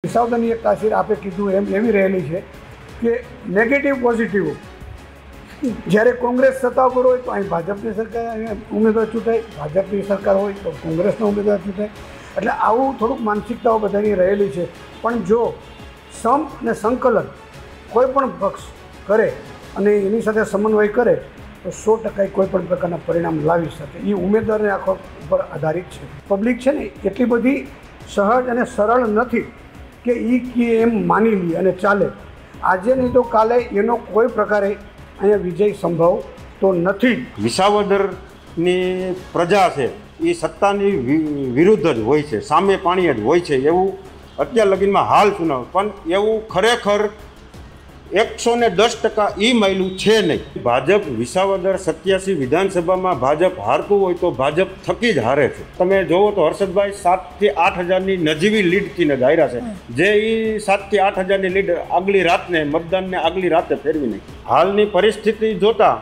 વિસાવદરની એક તાસીર આપે કીધું એમ એવી રહેલી છે કે નેગેટિવ પોઝિટિવ જ્યારે કોંગ્રેસ સત્તા પર હોય તો અહીં ભાજપની સરકાર ઉમેદવાર ચૂંટાય, ભાજપની સરકાર હોય તો કોંગ્રેસનો ઉમેદવાર ચૂંટાય. એટલે આવું થોડુંક માનસિકતાઓ બધાની રહેલી છે. પણ જો સમ અને સંકલન કોઈ પણ પક્ષ કરે અને એની સાથે સમન્વય કરે તો 100% કોઈ પણ પ્રકારના પરિણામ લાવી શકે. એ ઉમેદવારને આખો ઉપર આધારિત છે. પબ્લિક છે ને એટલી બધી સહજ અને સરળ નથી કે કે એમ માની લે અને ચાલે. આજે નહીં તો કાલે એનો કોઈ પ્રકારે અહીંયા વિજય સંભવ તો નથી. વિસાવદરની પ્રજા છે એ સત્તાની વિરુદ્ધ જ હોય છે, સામે પાણી જ હોય છે એવું અત્યાર લગીનમાં હાલ સુનાવ. પણ એવું ખરેખર 110% એ માયલું છે નહીં. ભાજપ વિસાવદર 87 વિધાનસભામાં ભાજપ હારતું હોય તો ભાજપ થકી જ હારે છે. તમે જોવો તો હર્ષદભાઈ 7 થી 8 હજારની નજીવી લીડથી જ હાર્યા છે, જે એ 7 થી 8 હજારની લીડ આગલી રાતને મતદાનને આગલી રાતે ફેરવી નાખી. હાલની પરિસ્થિતિ જોતા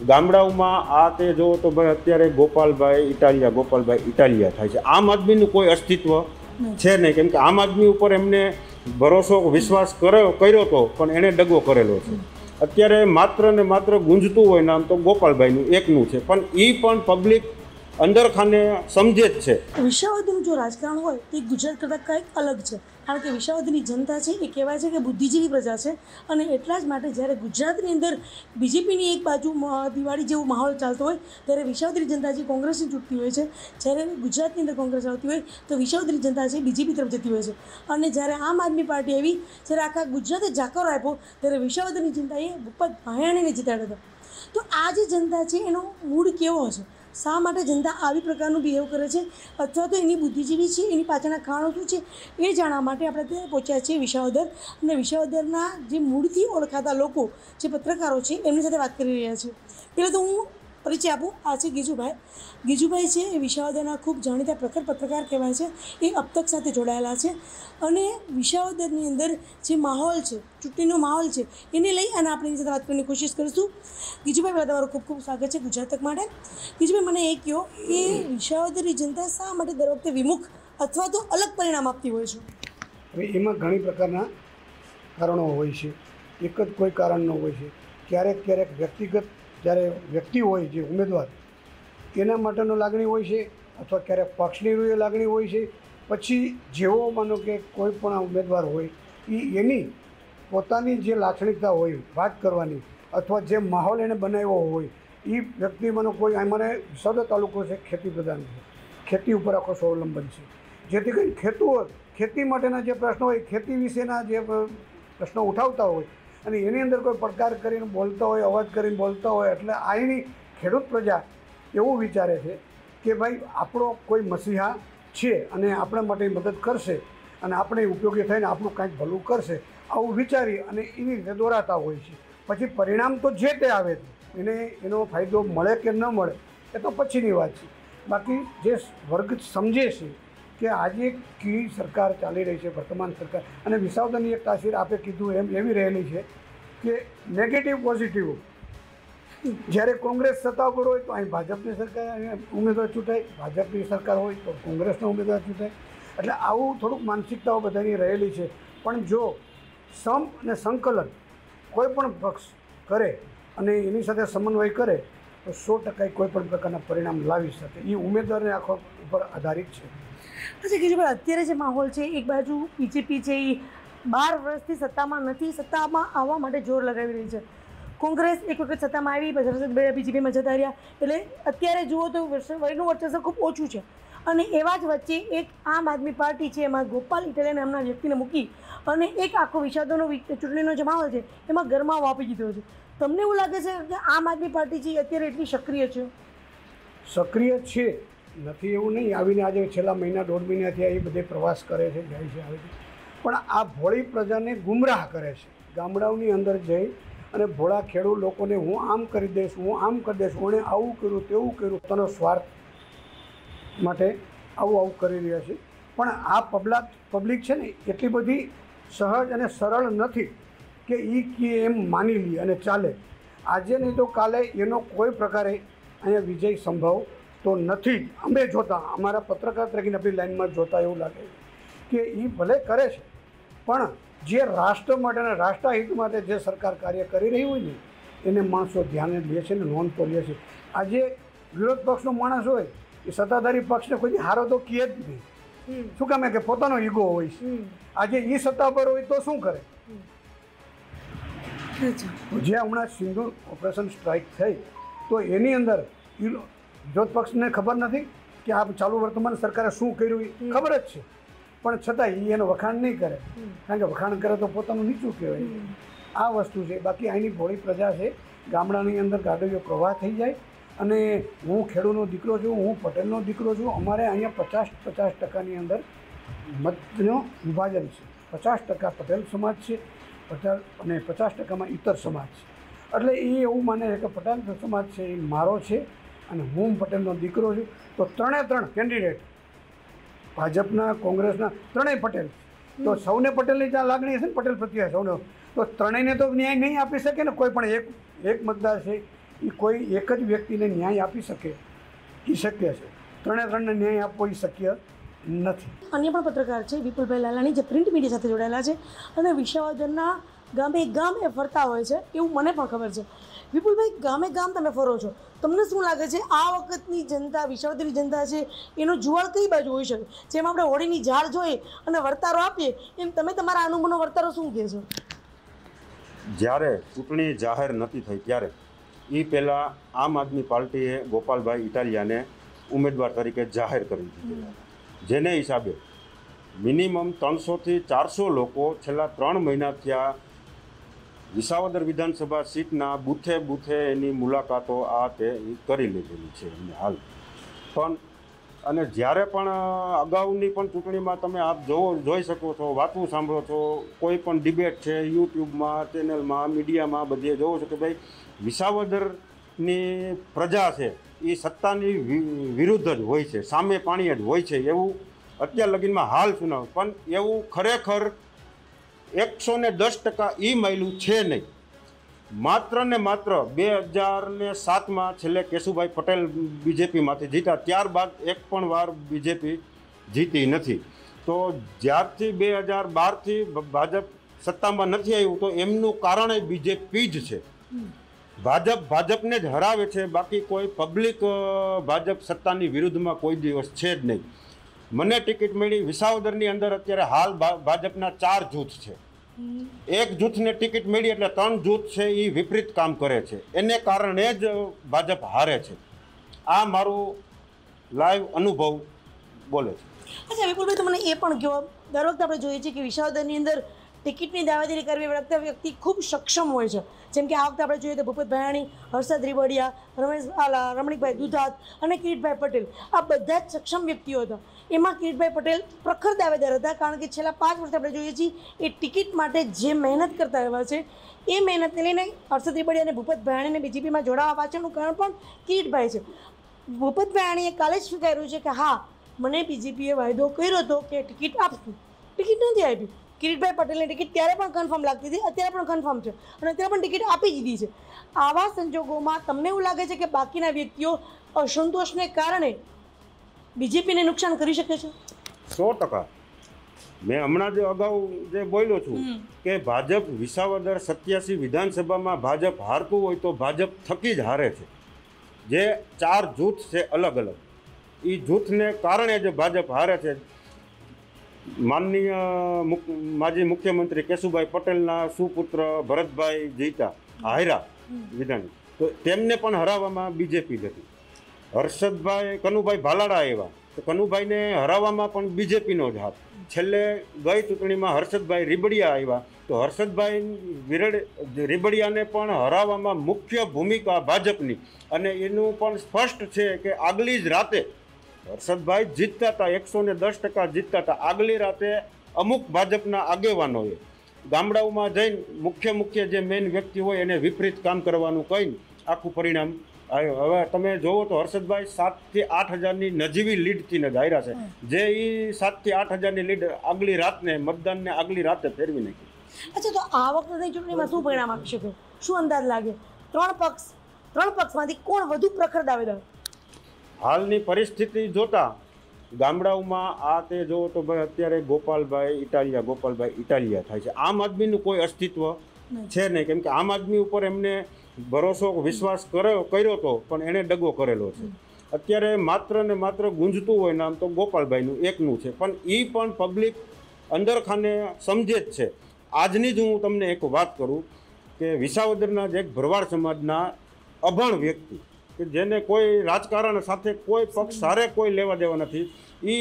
ગામડાઓમાં આ તે જોવો તો ભાઈ અત્યારે ગોપાલભાઈ ઇટાલિયા થાય છે. આમ આદમીનું કોઈ અસ્તિત્વ છે નહીં, કેમ કે આમ આદમી ઉપર એમને ભરોસો વિશ્વાસ કર્યો હતો પણ એણે દગો કરેલો છે. અત્યારે માત્ર ને માત્ર ગુંજતું હોય નામ તો ગોપાલભાઈનું એકનું છે, પણ એ પણ પબ્લિક અંદરખાને સમજે જ છે. વિસાવદરનું જો રાજકારણ હોય તે ગુજરાત કરતાં કંઈક અલગ છે, કારણ કે વિસાવદરની જનતા છે એ કહેવાય છે કે બુદ્ધિજીવી પ્રજા છે. અને એટલા જ માટે જ્યારે ગુજરાતની અંદર બીજેપીની એક બાજુ દિવાળી જેવો માહોલ ચાલતો હોય ત્યારે વિસાવદરી જનતા જે કોંગ્રેસની ચૂંટતી હોય છે, જ્યારે ગુજરાતની અંદર કોંગ્રેસ આવતી હોય તો વિસાવદરી જનતા છે બીજેપી તરફ જતી હોય છે. અને જ્યારે આમ આદમી પાર્ટી આવી, જ્યારે આખા ગુજરાતે જાકર આપ્યો ત્યારે વિસાવદરની જનતાએ ભૂપત ભાયાણીને જીતાડ્યા હતા. તો આ જે જનતા છે એનો મૂડ કેવો છે, શા માટે જનતા આવી પ્રકારનું બિહેવ કરે છે, અથવા તો એની બુદ્ધિજીવી છે, એની પાછળના કારણો શું છે એ જાણવા માટે આપણે ત્યાં પહોંચ્યા છીએ વિસાવદર. અને વિસાવદરના જે મૂળથી ઓળખાતા લોકો જે પત્રકારો છે એમની સાથે વાત કરી રહ્યા છીએ. પહેલાં તો હું પરિચય આપું. આ છે ગીજુભાઈ છે એ વિસાવદરના ખૂબ જાણીતા પ્રખર પત્રકાર કહેવાય છે. એ અબ તક સાથે જોડાયેલા છે અને વિસાવદરની અંદર જે માહોલ છે, ચૂંટણીનો માહોલ છે એને લઈ અને આપણે એની સાથે વાત કરવાની કોશિશ કરીશું. ગીજુભાઈ, પહેલાં તમારું ખૂબ ખૂબ સ્વાગત છે ગુજરાત તક માટે. ગીજુભાઈ, મને એ કહો કે વિસાવદરની જનતા શા માટે દર વખતે વિમુખ અથવા તો અલગ પરિણામ આપતી હોય છે? હવે એમાં ઘણી પ્રકારના કારણો હોય છે, એક જ કોઈ કારણ ન હોય છે. ક્યારેક વ્યક્તિગત જ્યારે વ્યક્તિ હોય જે ઉમેદવાર એના માટેનો લાગણી હોય છે, અથવા ક્યારેક પક્ષની લાગણી હોય છે. પછી જેવો માનો કે કોઈ પણ ઉમેદવાર હોય એની પોતાની જે લાક્ષણિકતા હોય વાત કરવાની, અથવા જે માહોલ એને બનાવ્યો હોય એ વ્યક્તિ માનો કોઈ અમારે સદર તાલુકો છે ખેતી પ્રધાન છે, ખેતી ઉપર આખો સ્વાવલંબન છે. જેથી કરીને ખેતી માટેના જે પ્રશ્નો હોય, ખેતી વિશેના જે પ્રશ્નો ઉઠાવતા હોય અને એની અંદર કોઈ પડકાર કરીને બોલતા હોય, અવાજ કરીને બોલતા હોય, એટલે અહીંની ખેડૂત પ્રજા એવું વિચારે છે કે ભાઈ આપણો કોઈ મસીહા છે અને આપણા માટે મદદ કરશે અને આપણે ઉપયોગી થઈને આપણું કાંઈક ભલું કરશે, આવું વિચારી અને એની રીતે દોરાતા હોય છે. પછી પરિણામ તો જે તે આવે છે, એનો ફાયદો મળે કે ન મળે એ તો પછીની વાત છે. બાકી જે વર્ગ સમજે છે કે આજે કઈ સરકાર ચાલી રહી છે, વર્તમાન સરકાર, અને વિસાવદરની એક તાસીર આપે કીધું એમ એવી રહેલી છે કે નેગેટિવ પોઝિટિવ જ્યારે કોંગ્રેસ સત્તા પર હોય તો અહીં ભાજપની સરકાર ઉમેદવાર ચૂંટાય, ભાજપની સરકાર હોય તો કોંગ્રેસનો ઉમેદવાર ચૂંટાય. એટલે આવું થોડુંક માનસિકતાઓ બધાની રહેલી છે. પણ જો સમ અને સંકલન કોઈ પણ પક્ષ કરે અને એની સાથે સમન્વય કરે તો 100% કોઈ પણ પ્રકારના પરિણામ લાવી શકે. એ ઉમેદવારને આખો ઉપર આધારિત છે. અચ્છા ગીજુભાઈ, અત્યારે જે માહોલ છે, એક બાજુ બીજેપી છે એ 12 વર્ષથી સત્તામાં નથી, સત્તામાં આવવા માટે જોર લગાવી રહી છે. કોંગ્રેસ એક વખત સત્તામાં આવી, પછી બીજેપીમાં જતા રહ્યા, એટલે અત્યારે જુઓ તો વયનું વર્ચસ્વ ખૂબ ઓછું છે. અને એવા જ વચ્ચે એક આમ આદમી પાર્ટી છે, એમાં ગોપાલ ઇટાલિયા નામના વ્યક્તિને મૂકી અને એક આખો વિસાવદરનો ચૂંટણીનો જે માહોલ છે એમાં ગરમાવો આપી દીધો છે. તમને એવું લાગે છે કે આમ આદમી પાર્ટી છે અત્યારે એટલી સક્રિય છે? સક્રિય છે, નથી એવું નહીં. આવીને આજે છેલ્લા મહિના 1.5 મહિના થયા એ બધે પ્રવાસ કરે છે, જાય છે, આવે છે. પણ આ ભોળી પ્રજાને ગુમરાહ કરે છે. ગામડાઓની અંદર જઈ અને ભોળા ખેડૂત લોકોને હું આમ કરી દઈશ, હું આમ કરી દઈશ, ઓણે આવું કર્યું, તેવું કર્યું, પોતાનો સ્વાર્થ માટે આવું કરી રહ્યા છે. પણ આ પબ્લિક છે ને એટલી બધી સહજ અને સરળ નથી કે કે એમ માની લે અને ચાલે. આજે નહીં તો કાલે એનો કોઈ પ્રકારે અહીંયા વિજય સંભવ તો નથી જ. અમે જોતા, અમારા પત્રકાર તરીકે આપણી લાઈનમાં જોતા એવું લાગે કે એ ભલે કરે છે પણ જે રાષ્ટ્ર માટે અને રાષ્ટ્રહિત માટે જે સરકાર કાર્ય કરી રહી હોય ને એને માણસો ધ્યાને લે છે ને નોંધ તો લે છે. આજે વિરોધ પક્ષનો માણસ હોય એ સત્તાધારી પક્ષને કોઈ હારો તો કહે જ નહીં. શું કામે કે પોતાનો ઈગો હોય છે. આજે એ સત્તા પર હોય તો શું કરે? જે હમણાં સિંધુ ઓપરેશન સ્ટ્રાઇક થઈ તો એની અંદર વિરોધ પક્ષને ખબર નથી કે આ ચાલુ વર્તમાન સરકારે શું કર્યું એ ખબર જ છે, પણ છતાં એ એનો વખાણ નહીં કરે, કારણ કે વખાણ કરે તો પોતાનું નીચું કહેવાય. આ વસ્તુ છે. બાકી અહીંની ભોળી પ્રજા છે, ગામડાની અંદર ગાડીઓ પ્રવાહ થઈ જાય. અને હું ખેડૂતનો દીકરો છું, હું પટેલનો દીકરો છું. અમારે અહીંયા 50% અંદર મતનું વિભાજન છે. 50% પટેલ સમાજ છે અને 50%માં ઇતર સમાજ છે. એટલે એ એવું માને છે કે પટેલ સમાજ છે એ મારો છે અને હું પટેલનો દીકરો છું. તો ત્રણ કેન્ડિડેટ ભાજપના, કોંગ્રેસના ત્રણેય પટેલ. તો સૌને પટેલની જ્યાં લાગણી હશે ને પટેલ પ્રત્યે સૌને, તો ત્રણેયને તો ન્યાય નહીં આપી શકે ને. કોઈ પણ એક મતદાર છે એ કોઈ એક જ વ્યક્તિને ન્યાય આપી શકે એ શક્ય છે. ત્રણને ન્યાય આપવો એ શક્ય નથી. અન્ય પણ પત્રકાર છે વિપુલભાઈ લાલાણી, જે પ્રિન્ટ મીડિયા સાથે જોડાયેલા છે અને વિસાવદરના ગામે ગામ એ ફરતા હોય છે એવું મને પણ ખબર છે. વિપુલભાઈ, ગામે ગામ તમે ફરો છો, તમને શું લાગે છે આ વખતની જનતા, વિસાવદરની જનતા છે એનો જુવાળ કઈ બાજુ હોઈ શકે? જેમ આપણે હોળીની ઝાડ જોઈએ અને વર્તારો આપીએ એમ તમે તમારા અનુભવનો વર્તારો શું કહે છો? જ્યારે ચૂંટણી જાહેર નથી થઈ ત્યારે એ પહેલાં આમ આદમી પાર્ટીએ ગોપાલભાઈ ઇટાલિયાને ઉમેદવાર તરીકે જાહેર કરી દીધેલા, જેને હિસાબે મિનિમમ 300થી 400 લોકો છેલ્લા 3 મહિનાથી આ વિસાવદર વિધાનસભા સીટના બૂથે એની મુલાકાતો આ તે કરી લીધેલી છે એમને હાલ પણ. અને જ્યારે પણ અગાઉની પણ ચૂંટણીમાં તમે આપ જોઈ શકો છો, વાતું સાંભળો છો, કોઈ પણ ડિબેટ છે યુટ્યુબમાં, ચેનલમાં, મીડિયામાં બધે જોવો છો કે ભાઈ વિસાવદરની પ્રજા છે એ સત્તાની વિરુદ્ધ જ હોય છે, સામે પાણીએ જ હોય છે એવું અત્યાર લગીનમાં હાલ સુનાવ. પણ એવું ખરેખર 110% એ માયલું છે નહીં. માત્ર ને માત્ર 2007માં છેલ્લે કેશુભાઈ પટેલ બીજેપીમાંથી જીતા, ત્યારબાદ એક પણ વાર બીજેપી જીતી નથી. તો જ્યારથી 2012થી ભાજપ સત્તામાં નથી આવ્યું તો એમનું કારણ બીજેપી જ છે. ભાજપને જ હરાવે છે, બાકી કોઈ પબ્લિક ભાજપ સત્તાની વિરુદ્ધમાં કોઈ દિવસ છે જ નહીં. મને ટિકિટ મળી વિસાવદરની અંદર અત્યારે હાલ ભાજપના 4 જૂથ છે. એક જૂથને ટિકિટ મળી એટલે 3 જૂથ છે એ વિપરીત કામ કરે છે, એને કારણે જ ભાજપ હારે છે. આ મારું લાઈવ અનુભવ બોલે છે. અચ્છા વિપુલભાઈ, તમને એ પણ કહો, દર વખતે આપણે જોઈએ છીએ કે વિસાવદરની અંદર ટિકિટની દાવેદારી કરવી વ્યક્તિ ખૂબ સક્ષમ હોય છે. જેમ કે આ વખતે આપણે જોઈએ તો ભૂપત ભાયાણી, હર્ષદ રીબડિયા, રમણીકભાઈ દુધાત અને કિરીટભાઈ પટેલ, આ બધા જ સક્ષમ વ્યક્તિઓ હતા. એમાં કિરીટભાઈ પટેલ પ્રખર દાવેદાર હતા, કારણ કે છેલ્લા 5 વર્ષથી આપણે જોઈએ છીએ એ ટિકિટ માટે જે મહેનત કરતા એવા છે એ મહેનતને લઈને હર્ષદ રીબડિયા અને ભૂપત ભાયાણીને બીજેપીમાં જોડાવા પાછળનું કારણ પણ કિરીટભાઈ છે. ભૂપત ભાયાણીએ કાલે જ સ્વીકાર્યું છે કે હા, મને બીજેપીએ વાયદો કર્યો હતો કે ટિકિટ આપશું, ટિકિટ નથી આપી. કિરીટભાઈ પટેલની ટિકિટ ત્યારે પણ કન્ફર્મ લાગતી હતી, અત્યારે પણ કન્ફર્મ છે અને અત્યારે પણ ટિકિટ આપી દીધી છે. આવા સંજોગોમાં તમને એવું લાગે છે કે બાકીના વ્યક્તિઓ અસંતોષને કારણે બીજેપીને નુકસાન કરી શકે છે? 100%. મેં હમણાં જે અગાઉ જે બોલ્યો છું કે ભાજપ વિસાવદર 87 વિધાનસભામાં ભાજપ હારતું હોય તો ભાજપ થકી જ હારે છે. જે 4 જૂથ છે અલગ અલગ, એ જૂથને કારણે જ ભાજપ હારે છે. માનનીય માજી મુખ્યમંત્રી કેશુભાઈ પટેલના સુપુત્ર ભરતભાઈ જીતા હાર્યા વિધાન, તો તેમને પણ હરાવવામાં બીજેપી જ હતી. કનુભાઈ ભાલાડા આવ્યા તો કનુભાઈને હરાવવામાં પણ બીજેપીનો જ હાથ. છેલ્લે ગઈ ચૂંટણીમાં હર્ષદભાઈ રીબડિયા આવ્યા તો હર્ષદભાઈ રીબડિયાને પણ હરાવવામાં મુખ્ય ભૂમિકા ભાજપની. અને એનું પણ સ્પષ્ટ છે કે આગલી જ રાતે હર્ષદભાઈ જીતતા હતા, 110% જીતતા હતા. આગલી રાતે અમુક ભાજપના આગેવાનોએ ગામડાઓમાં જઈને મુખ્ય જે મેઇન વ્યક્તિ હોય એને વિપરીત કામ કરવાનું કહીને આખું પરિણામ આવ્યો. હવે તમે જોવો તો હર્ષદભાઈ 7થી 8 હજારની નજીવી લીડથી જ હાર્યા છે, જે એ 7થી 8 હજારની લીડ આગલી રાતને મતદાનને આગલી રાતે ફેરવી નાખી. અચ્છા, તો આ વખતની ચૂંટણીમાં શું પરિણામ આપી શકે? શું અંદાજ લાગે? 3 પક્ષમાંથી કોણ વધુ પ્રખર દાવેદાર? હાલની પરિસ્થિતિ જોતા ગામડાઓમાં આ તે જોવો તો ભાઈ અત્યારે ગોપાલભાઈ ઇટાલિયા થાય છે. આમ આદમીનું કોઈ અસ્તિત્વ છે નહીં, કેમ કે આમ આદમી ઉપર એમને ભરોસો વિશ્વાસ કર્યો હતો, પણ એણે દગો કરેલો છે. અત્યારે માત્ર ને માત્ર ગુંજતું હોય નામ તો ગોપાલભાઈનું એકનું છે, પણ એ પણ પબ્લિક અંદરખાને સમજે જ છે. આજની જ હું તમને એક વાત કરું કે વિસાવદરના જ એક ભરવાડ સમાજના અભણ વ્યક્તિ કે જેને કોઈ રાજકારણ સાથે કોઈ પક્ષ સારે કોઈ લેવા દેવા નથી, એ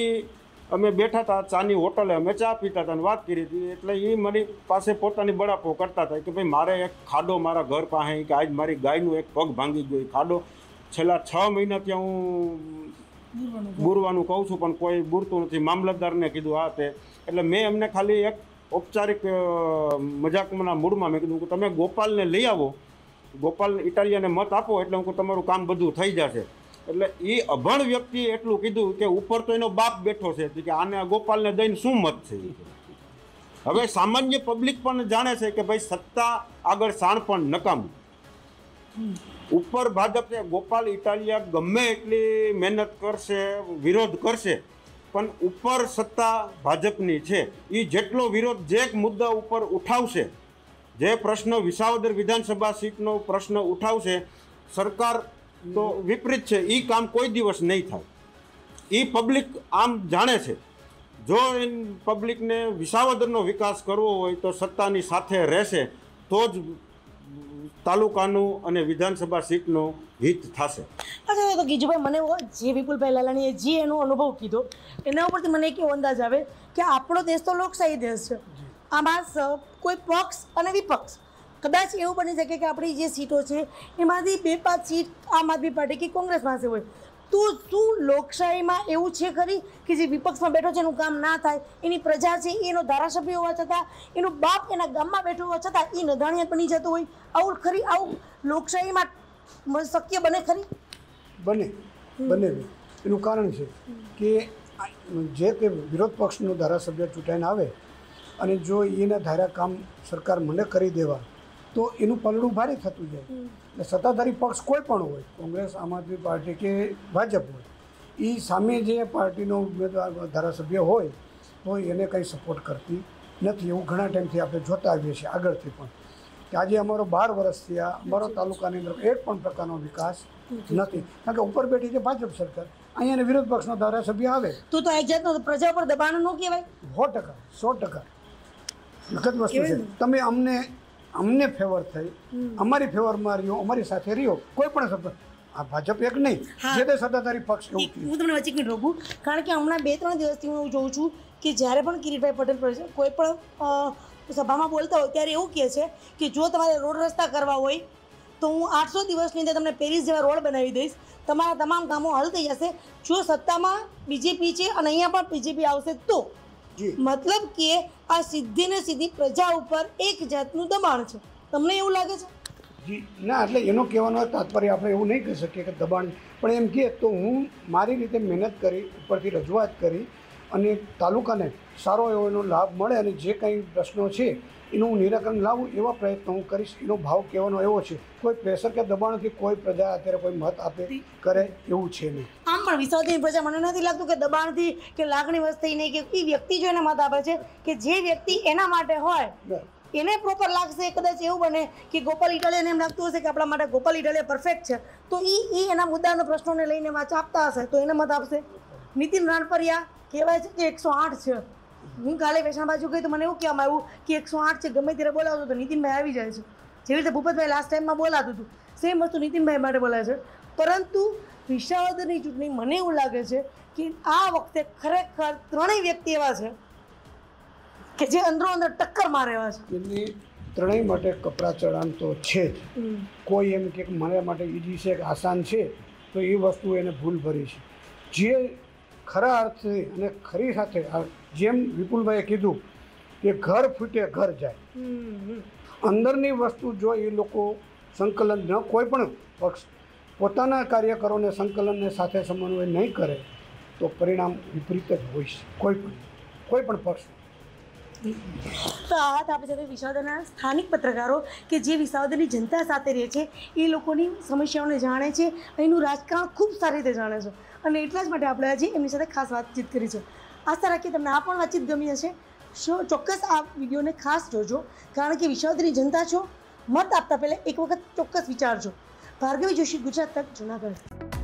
અમે બેઠા હતા ચાની હોટલે, અમે ચા પીતા હતા અને વાત કરી હતી. એટલે એ મારી પાસે પોતાની બળાપો કરતા હતા કે ભાઈ મારે એક ખાડો મારા ઘર પાસે, કે આજ મારી ગાયનું એક પગ ભાંગી ગયો, ખાડો છેલ્લા 6 મહિના ત્યાં હું બુરવાનું કહું છું પણ કોઈ બુરતું નથી. મામલતદારને કીધું આ તે, એટલે મેં એમને ખાલી એક ઔપચારિક મજાકના મૂડમાં મેં કીધું કે તમે ગોપાલને લઈ આવો, ગોપાલ ઇટાલિયાને મત આપો એટલે હું તમારું કામ બધું થઈ જશે. એટલે એ અભણ વ્યક્તિએ એટલું કીધું કે ઉપર તો એનો બાપ બેઠો છે કે આને ગોપાલને દઈને શું મત છે. હવે સામાન્ય પબ્લિક પણ જાણે છે કે ભાઈ સત્તા આગળ સાણ પણ નકામું. ઉપર ભાજપને ગોપાલ ઇટાલિયા ગમે એટલી મહેનત કરશે, વિરોધ કરશે, પણ ઉપર સત્તા ભાજપની છે. એ જેટલો વિરોધ જે મુદ્દા ઉપર ઉઠાવશે, જે પ્રશ્ન વિસાવદર વિધાનસભા સીટનો પ્રશ્ન ઉઠાવશે, સરકાર તો વિપરીત છે, એ કામ કોઈ દિવસ નહીં થાય. એ પબ્લિક આમ જાણે છે. જો પબ્લિકને વિસાવદરનો વિકાસ કરવો હોય તો સત્તાની સાથે રહેશે તો જ તાલુકાનું અને વિધાનસભા સીટનું હિત થશે. અચ્છા, તો ગીજુભાઈ મને જે વિપુલભાઈ લાલાણીએ જે એનો અનુભવ કીધો એના ઉપરથી મને એક એવો અંદાજ આવે કે આપણો દેશ તો લોકશાહી દેશ છે. આમાં કોઈ પક્ષ અને વિપક્ષ કદાચ એવું બની શકે કે આપણી જે સીટો છે એમાંથી 2-5 સીટ આમ આદમી પાર્ટી કે કોંગ્રેસ પાસે હોય. તો શું લોકશાહીમાં એવું છે ખરી કે જે વિપક્ષમાં બેઠો છે એનું કામ ના થાય, એની પ્રજા છે એનો ધારાસભ્ય હોવા છતાં, એનો બાપ એના ગામમાં બેઠો હોવા છતાં એ નદાણિયા બની જતો હોય? આવું લોકશાહીમાં શક્ય બને ખરી? બને. એનું કારણ છે કે જે કે વિરોધ પક્ષનો ધારાસભ્ય ચૂંટાઈને આવે અને જો એના ધારા કામ સરકાર મને કરી દેવા તો એનું પલડું ભારે થતું જાય. એટલે સત્તાધારી પક્ષ કોઈ પણ હોય, કોંગ્રેસ, આમ આદમી પાર્ટી કે ભાજપ હોય, એ સામે જે પાર્ટીનો ઉમેદવાર ધારાસભ્ય હોય તો એને કંઈ સપોર્ટ કરતી નથી. એવું ઘણા ટાઈમથી આપણે જોતા આવીએ છીએ આગળથી પણ કે આજે અમારો 12 વર્ષ થયા, અમારો તાલુકાની અંદર એક પણ પ્રકારનો વિકાસ નથી. કારણ કે ઉપર બેઠી છે ભાજપ સરકાર, અહીંયા વિરોધ પક્ષનો ધારાસભ્ય આવે તો એક જાતનો પ્રજા પર દબાણ ન કહેવાય? 100% વખત વસ્તુ છે. તમે અમને ફેવર થઈ, અમારી ફેવરમાં રહ્યો, અમારી સાથે રહ્યો, કોઈ પણ શબ્દ આ ભાજપ એક નહીં, જે તે સત્તાધારી પક્ષ. હું તમને વચ્ચે મિનિટ રોકું, કારણ કે હમણાં 2-3 દિવસથી હું જોઉં છું કે જ્યારે પણ કિરીટભાઈ પટેલ કોઈ પણ સભામાં બોલતા હોય ત્યારે એવું કહે છે કે જો તમારે રોડ રસ્તા કરવા હોય તો હું 800 દિવસની અંદર તમને પેરિસ જેવા રોડ બનાવી દઈશ, તમારા તમામ કામો હલ થઈ જશે જો સત્તામાં બીજેપી છે અને અહીંયા પણ બીજેપી આવશે તો. મતલબ કે આ સીધી ને સીધી પ્રજા ઉપર એક જાતનું દબાણ છે. તમને એવું લાગે છે? જી ના, એટલે એનો કહેવાનો તાત્પર્ય આપણે એવું નહીં કહી શકીએ કે દબાણ, પણ એમ કહે તો હું મારી રીતે મહેનત કરી, ઉપરથી રજૂઆત કરી અને તાલુકાને સારો એનો લાભ મળે અને જે કંઈ પ્રશ્નો છે એનું હું નિરાકરણ લાવું એવા પ્રયત્નો હું કરીશ. એનો ભાવ કહેવાનો એવો છે. કોઈ પ્રેશર કે દબાણથી કોઈ પ્રજા અત્યારે કોઈ મત આપે કરે એવું છે નહીં. આમ પણ વિસાવદરની પ્રજા મને નથી લાગતું કે દબાણથી કે લાગણી વસ્તી નહીં, કે એ વ્યક્તિ જો એને મત આપે છે કે જે વ્યક્તિ એના માટે હોય એને પ્રોપર લાગશે. કદાચ એવું બને કે ગોપાલ ઇટાલિયાને એમ લાગતું હશે કે આપણા માટે ગોપાલ ઇટાલિયા પરફેક્ટ છે તો એ એના મુદ્દાના પ્રશ્નોને લઈને વાંચ આપતા હશે તો એને મત આપશે. નીતિન રાણપરિયા કહેવાય છે કે 108 છે. હું કાલે વેચાણ બાજુ ગઈ તો મને એવું કહેવામાં આવ્યું કે 108 છે, ગમે ત્યારે બોલાવતો તો નીતિનભાઈ આવી જાય છે. જેવી રીતે ભૂપતભાઈ લાસ્ટ ટાઈમમાં બોલાતું હતું સેમ વસ્તુ નીતિનભાઈ માટે બોલાય છે. પરંતુ વિસાવદરની ચૂંટણી મને એવું લાગે છે કે આ વખતે ખરેખર 3 વ્યક્તિ એવા છે કે જે અંદરો અંદર ટક્કર મારે એવા છે. એની ત્રણેય માટે કપરા ચડાણ તો છે જ. કોઈ એમ કે મારા માટે ઈજી છે કે આસાન છે તો એ વસ્તુ એને ભૂલ ભરી છે. જે ખરા અર્થે અને ખરી સાથે જેમ વિપુલભાઈએ કીધું કે ઘર ફૂટે ઘર જાય, અંદરની વસ્તુ જો એ લોકો સંકલન ન, કોઈ પણ પક્ષ પોતાના કાર્યકરોને સંકલનને સાથે સમન્વય નહીં કરે તો પરિણામ વિપરીત જ હોય છે કોઈ પણ પક્ષ. તો આ વાત આપણી સાથે વિસાવદરના સ્થાનિક પત્રકારો કે જે વિસાવદરની જનતા સાથે રહે છે એ લોકોની સમસ્યાઓને જાણે છે, અહીંનું રાજકારણ ખૂબ સારી રીતે જાણે છે અને એટલા જ માટે આપણે આજે એમની સાથે ખાસ વાતચીત કરી છે. આશા રાખીએ તમને આ પણ વાતચીત ગમી હશે. ચોક્કસ આ વિડીયોને ખાસ જોજો, કારણ કે વિસાવદરની જનતા છો, મત આપતા પહેલાં એક વખત ચોક્કસ વિચારજો. ભાર્ગવી જોશી, ગુજરાત તક, જૂનાગઢ.